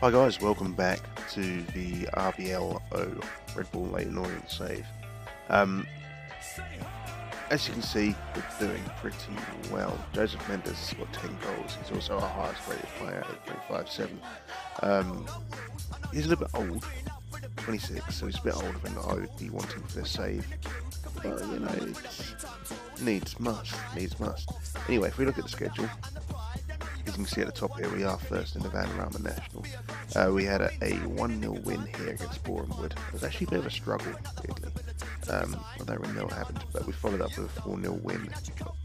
Hi guys, welcome back to the RBLO Red Bull Leyton Orient save. As you can see, we're doing pretty well. Joseph Mendes has got 10 goals. He's also our highest rated player, 8.57. He's a little bit old, 26, so he's a bit older than I would be wanting for this save. But you know, it's needs must. Anyway, if we look at the schedule, as you can see at the top here, we are first in the Vanarama National. We had a 1-0 win here against Bournemouth. It was actually a bit of a struggle, weirdly. I don't really know what happened, but we followed up with a 4-0 win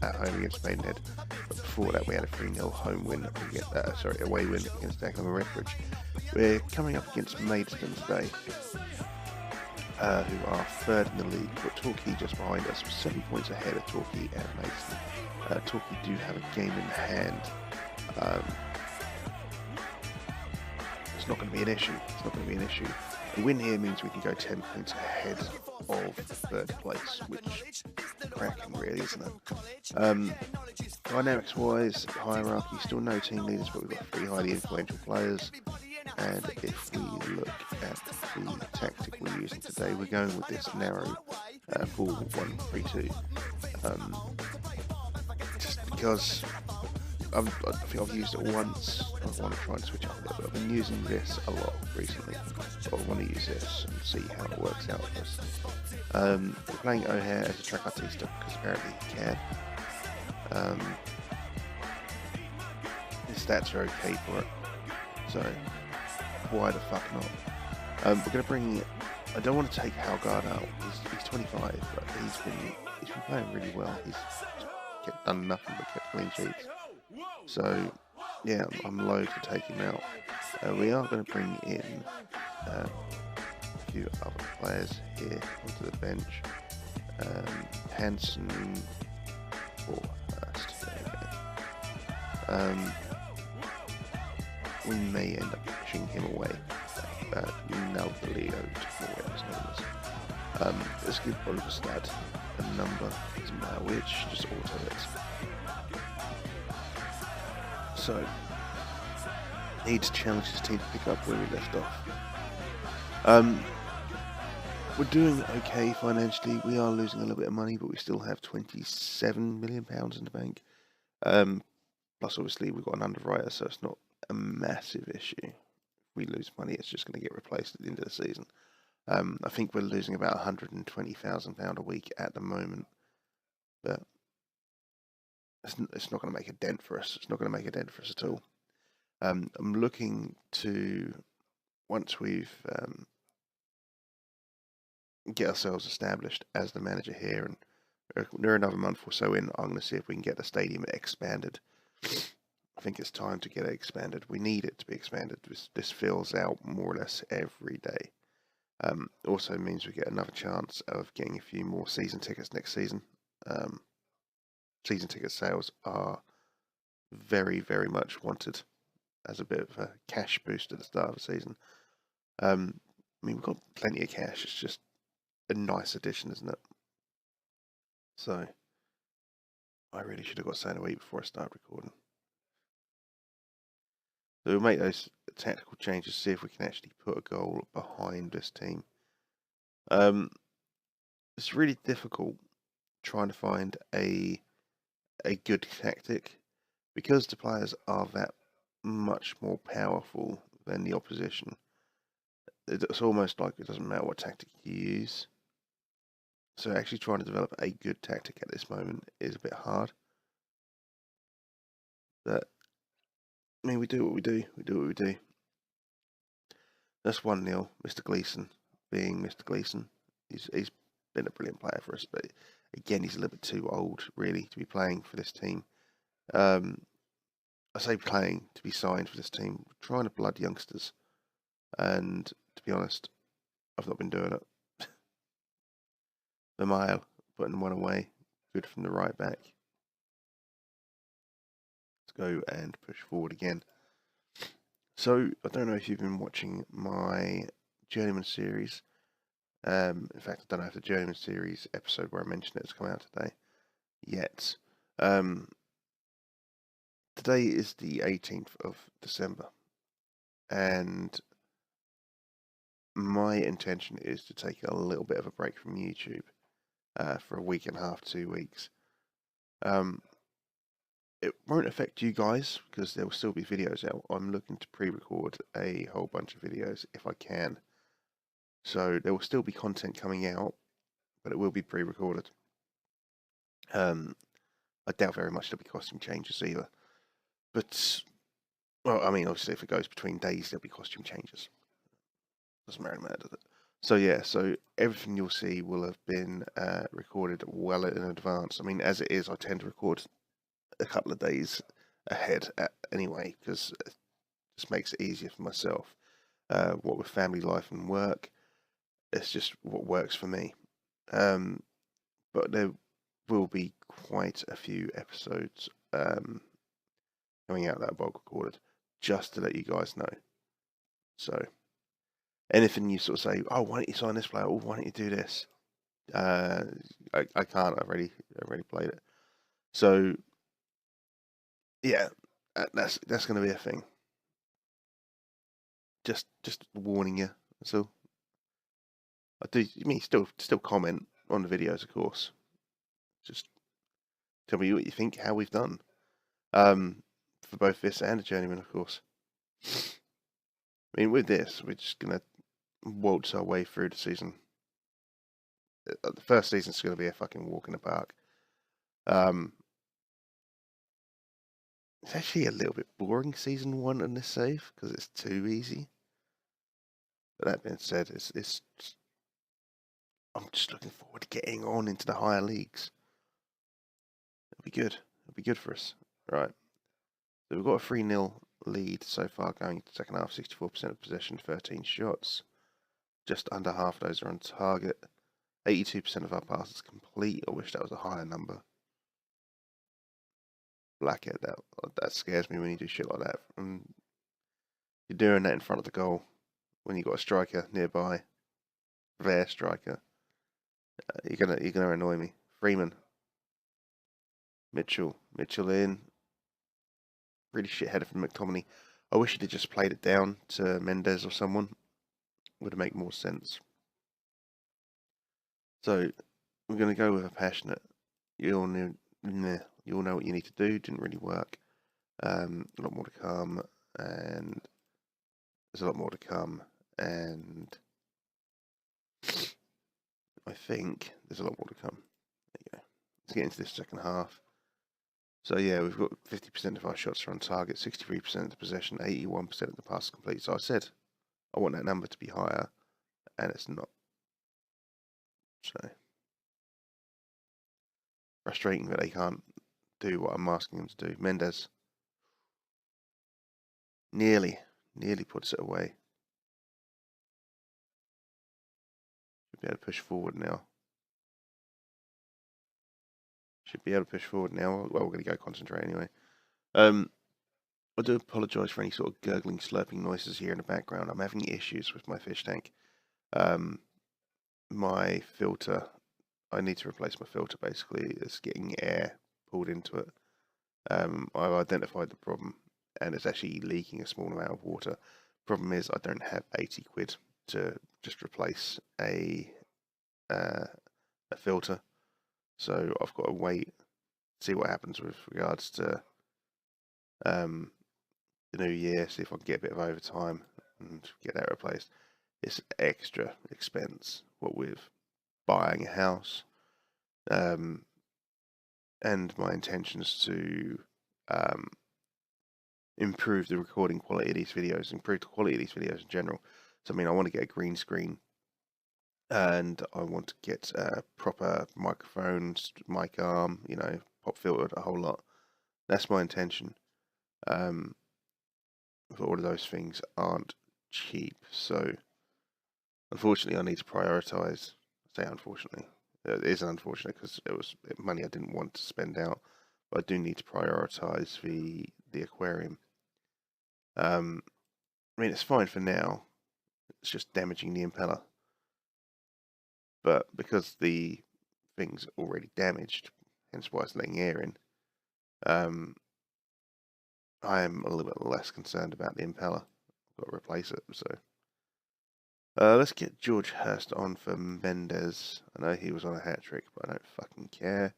at home against Maidenhead. But before that, we had a 3-0 home win away win against Dagenham and Redbridge. We're coming up against Maidstone today, who are third in the league, but Torquay just behind us, 7 points ahead of Torquay and Maidstone. Torquay do have a game in hand. It's not going to be an issue. A win here means we can go 10 points ahead of third place, which is cracking, really, isn't it? Dynamics wise, hierarchy, still no team leaders, but we've got 3 highly influential players. And if we look at the tactic we're using today, we're going with this narrow 4-1-3-2. Just because I think I've used it once. I want to try and switch up a little bit. I've been using this a lot recently, but I want to use this and see how it works out for us. We're playing O'Hare as a track artista because apparently he can. His stats are okay for it, so why the fuck not? We're going to bring. I don't want to take Halgard out. He's 25, but he's been playing really well. He's done nothing but kept clean sheets. So, yeah, I'm loath to take him out. We are going to bring in a few other players here onto the bench. Hansen for first. We may end up pushing him away. Nalbalio to whatever his name is. Let's give Overstad a number, doesn't matter which, just auto it. So, need to challenge his team to pick up where we left off. We're doing okay financially. We are losing a little bit of money, but we still have £27 million in the bank. Plus, obviously, we've got an underwriter, so it's not a massive issue. If we lose money, it's just going to get replaced at the end of the season. I think we're losing about £120,000 a week at the moment, but it's not going to make a dent for us. It's not going to make a dent for us at all. I'm looking to, once we've get ourselves established as the manager here, and we're another month or so in, I'm going to see if we can get the stadium expanded. I think it's time to get it expanded. We need it to be expanded. This fills out more or less every day. Also means we get another chance of getting a few more season tickets next season. Season ticket sales are very, very much wanted as a bit of a cash boost at the start of the season. I mean, we've got plenty of cash. It's just a nice addition, isn't it? So, I really should have got something to eat before I start recording. So we'll make those tactical changes, see if we can actually put a goal behind this team. It's really difficult trying to find a good tactic because the players are that much more powerful than the opposition. It's almost like it doesn't matter what tactic you use. So actually trying to develop a good tactic at this moment is a bit hard. But I mean, we do what we do. That's 1-0. Mr. Gleeson being Mr. Gleeson. He's been a brilliant player for us, but again, he's a little bit too old, really, to be playing for this team. I say playing, to be signed for this team. We're trying to blood youngsters. And to be honest, I've not been doing it. The mile, putting one away. Good from the right back. Let's go and push forward again. So, I don't know if you've been watching my Journeyman series. In fact, I don't know if the Journeyman series episode where I mentioned it has come out today yet. Today is the 18th of December. and my intention is to take a little bit of a break from YouTube for a week and a half, 2 weeks. It won't affect you guys because there will still be videos out. I'm looking to pre-record a whole bunch of videos if I can. So there will still be content coming out, but it will be pre-recorded. I doubt very much there'll be costume changes either. But, well, I mean, obviously if it goes between days, there'll be costume changes. Doesn't really matter, does it? So yeah, so everything you'll see will have been recorded well in advance. I mean, as it is, I tend to record a couple of days ahead anyway, because it just makes it easier for myself. What with family life and work, it's just what works for me. But there will be quite a few episodes coming out that are bulk recorded, just to let you guys know. So anything you sort of say, oh, why don't you sign this player? Oh, why don't you do this? I can't. I've already played it. So yeah, that's going to be a thing. Just warning you. That's all. I mean, still comment on the videos, of course. Just tell me what you think, how we've done. For both this and the journeyman, of course. I mean, with this, we're just gonna waltz our way through the season. The first season's gonna be a fucking walk in the park. It's actually a little bit boring, season 1 in this save, because it's too easy. But that being said, I'm just looking forward to getting on into the higher leagues. It'll be good. It'll be good for us. Right. So we've got a 3-0 lead so far going into the second half, 64% of possession, 13 shots. Just under half of those are on target. 82% of our passes complete. I wish that was a higher number. Blackhead, that scares me when you do shit like that. And you're doing that in front of the goal when you've got a striker nearby. Their striker. You're gonna annoy me. Freeman. Mitchell in. Really shit header from McTominay. I wish he'd have just played it down to Mendes or someone. Would have made more sense. So we're going to go with a passionate. You all know what you need to do. Didn't really work. A lot more to come, and there's a lot more to come, and I think there's a lot more to come. There you go. Let's get into this second half. So yeah, we've got 50% of our shots are on target, 63% of the possession, 81% of the passes complete. So I said I want that number to be higher, and it's not. So frustrating that they can't do what I'm asking them to do. Mendes nearly puts it away. Should be able to push forward now. Well, we're going to go concentrate anyway. I do apologise for any sort of gurgling, slurping noises here in the background. I'm having issues with my fish tank. My filter, I need to replace my filter basically. It's getting air pulled into it. I've identified the problem, and it's actually leaking a small amount of water. Problem is, I don't have 80 quid to just replace a filter, so I've got to wait, see what happens with regards to the new year, see if I can get a bit of overtime and get that replaced. It's extra expense, what with buying a house, and my intentions to improve the recording quality of these videos, improve the quality of these videos in general. So I mean, I want to get a green screen, and I want to get proper microphones, mic arm, pop filtered, a whole lot. That's my intention. But all of those things aren't cheap, so unfortunately I need to prioritise. I say unfortunately, it is unfortunate because it was money I didn't want to spend out, but I do need to prioritise the aquarium. I mean, it's fine for now. It's just damaging the impeller. But because the thing's already damaged, hence why it's letting air in, I am a little bit less concerned about the impeller. I've got to replace it. So let's get George Hurst on for Mendes. I know he was on a hat trick, but I don't fucking care.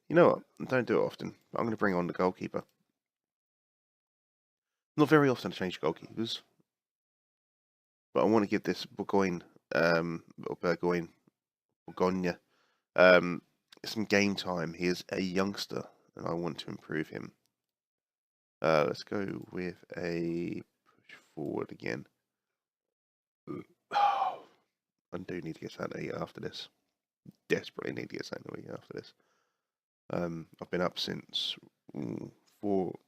You know what? I don't do it often, but I'm going to bring on the goalkeeper. Not very often I change goalkeepers, but I want to give this Bourgogne, some game time. He is a youngster, and I want to improve him. Let's go with a push forward again. Oh, I do need to get something to eat after this. Desperately need to get something to eat after this. I've been up since 4.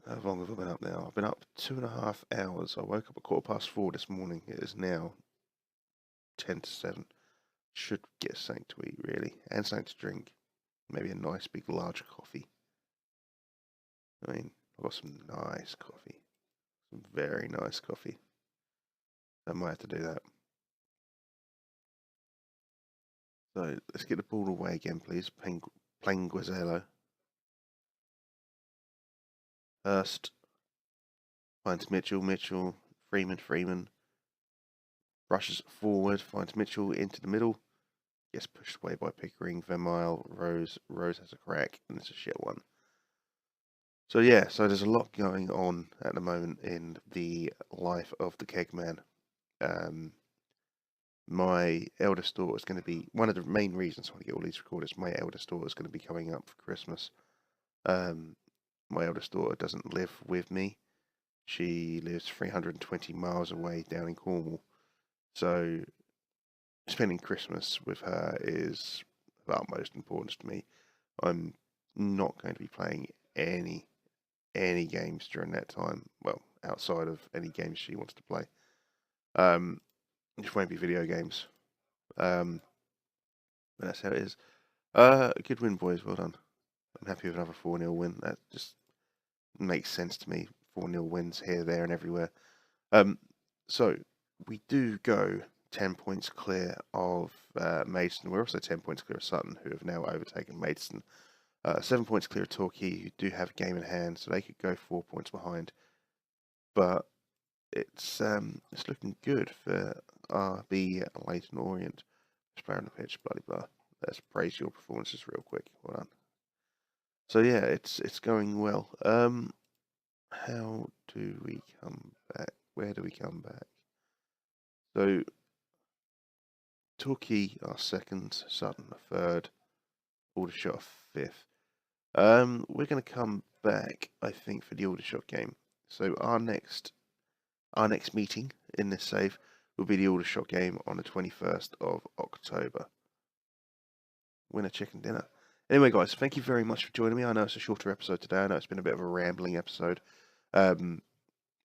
How long have I been up now? I've been up 2.5 hours. I woke up at 4:15 this morning. It is now 10 to 7. Should get something to eat, really, and something to drink. Maybe a nice big large coffee. I mean, I've got some nice coffee. Some very nice coffee. I might have to do that. So let's get the ball away again, please. Playing Guazello. Hurst. Finds Mitchell. Freeman. Rushes forward. Finds Mitchell into the middle. Gets pushed away by Pickering. Vermeil. Rose has a crack, and it's a shit one. So yeah, so there's a lot going on at the moment in the life of the Kegman. My eldest daughter is going to be, one of the main reasons I want to get all these recorders, my eldest daughter is going to be coming up for Christmas. My eldest daughter doesn't live with me. She lives 320 miles away down in Cornwall. So spending Christmas with her is of utmost importance to me. I'm not going to be playing any games during that time. Well, outside of any games she wants to play. It just won't be video games. But that's how it is. Good win, boys. Well done. I'm happy with another 4-0 win. That just makes sense to me. 4-0 wins here, there, and everywhere. So we do go 10 points clear of Maidstone. We're also 10 points clear of Sutton, who have now overtaken Maidstone. 7 points clear of Torquay, who do have a game in hand, so they could go 4 points behind. But it's looking good for RB Leyton Orient. Player on the pitch, bloody blah. Let's praise your performances real quick. Well done. So yeah, it's going well. How do we come back? Where do we come back? So Torquay are second, Sutton are third, Aldershot are 5th. We're going to come back, I think, for the Aldershot game. So our next meeting in this save will be the Aldershot game on the 21st of October. Winner chicken dinner. Anyway, guys, thank you very much for joining me. I know it's a shorter episode today. I know it's been a bit of a rambling episode, and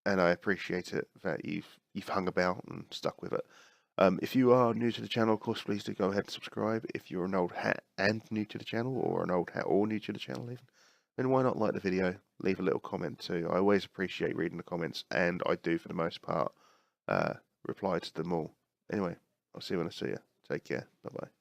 I appreciate it that you've hung about and stuck with it. If you are new to the channel, of course, please do go ahead and subscribe. If you're an old hat and new to the channel, or an old hat or new to the channel even, then why not like the video, leave a little comment too. I always appreciate reading the comments, and I do for the most part reply to them all. Anyway, I'll see you when I see you. Take care. Bye-bye.